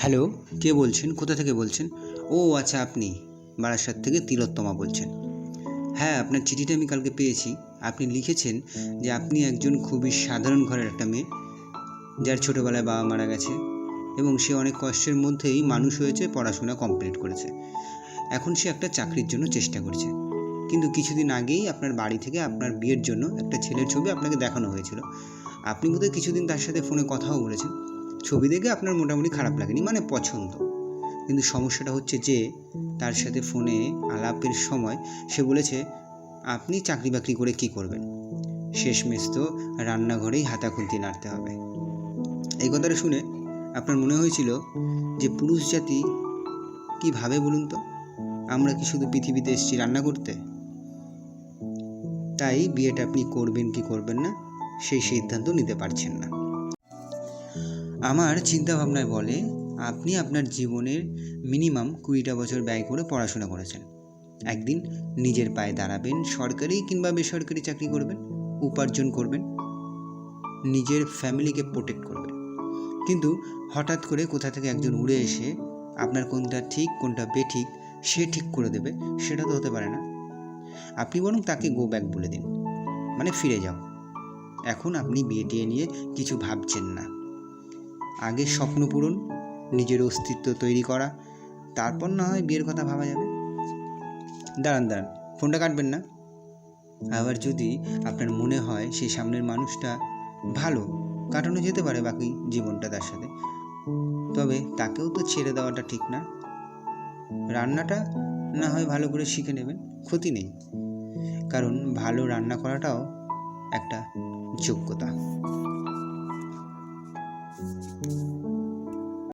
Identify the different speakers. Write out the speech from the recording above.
Speaker 1: Hello, কে বলছেন? কোথা থেকে বলছেন? ও আচ্ছা, আপনি বারাসাত থেকে তিলোত্তমা বলছেন। হ্যাঁ, আপনার চিঠিটা আমি কালকে পেয়েছি। আপনি লিখেছেন যে আপনি একজন খুবই সাধারণ ঘরের একটা মেয়ে, যার ছোটোবেলায় বাবা মারা গেছে এবং সে অনেক কষ্টের মধ্যেই মানুষ হয়েছে, পড়াশোনা কমপ্লিট করেছে। এখন সে একটা চাকরির জন্য চেষ্টা করছে। কিন্তু কিছুদিন আগেই আপনার বাড়ি থেকে আপনার বিয়ের জন্য একটা ছেলের ছবি আপনাকে দেখানো হয়েছিল। আপনি বোধহয় কিছুদিন তার সাথে ফোনে কথাও বলেছেন। ছবি দেখে আপনার মোটামুটি খারাপ লাগেনি, মানে পছন্দ। কিন্তু সমস্যাটা হচ্ছে যে তার সাথে ফোনে আলাপের সময় সে বলেছে আপনি চাকরি বাকরি করে কি করবেন, শেষমেশ তো রান্নাঘরেই হাতা খুন্তি নাড়তে হবে। এই কথাটা শুনে আপনার মনে হয়েছিল যে পুরুষ জাতি কি ভাবে বলুন তো, আমরা কি শুধু পৃথিবীতে এসেছি রান্না করতে? তাই বিয়েটা আপনি করবেন কি করবেন না সেই সিদ্ধান্ত নিতে পারছেন না। আমার চিন্তাভাবনায় বলে আপনি আপনার জীবনের মিনিমাম 20টা বছর ব্যয় করে পড়াশোনা করেছেন। একদিন নিজের পায়ে দাঁড়াবেন, সরকারি কিংবা বেসরকারি চাকরি করবেন, উপার্জন করবেন, নিজের ফ্যামিলিকে প্রোটেক্ট করবেন। কিন্তু হঠাৎ করে কোথা থেকে একজন উড়ে এসে আপনার কোনটা ঠিক কোনটা বেঠিক সে ঠিক করে দেবে, সেটা তো হতে পারে না। আপনি বরং তাকে গো ব্যাক বলে দিন, মানে ফিরে যাও। এখন আপনি বিয়ে টিয়ে নিয়ে কিছু ভাবছেন না। আগে স্বপ্ন পূরণ, নিজের অস্তিত্ব তৈরি করা, তারপর না হয় বিয়ের কথা ভাবা যাবে। দাঁড়ান, ফোনটা কাটবেন না। আবার যদি আপনার মনে হয় সেই সামনের মানুষটা ভালো, কাটানো যেতে পারে বাকি জীবনটা তার সাথে, তবে তাকেও তো ছেড়ে দেওয়াটা ঠিক না। রান্নাটা না হয় ভালো করে শিখে নেবেন, ক্ষতি নেই, কারণ ভালো রান্না করাটাও একটা যোগ্যতা।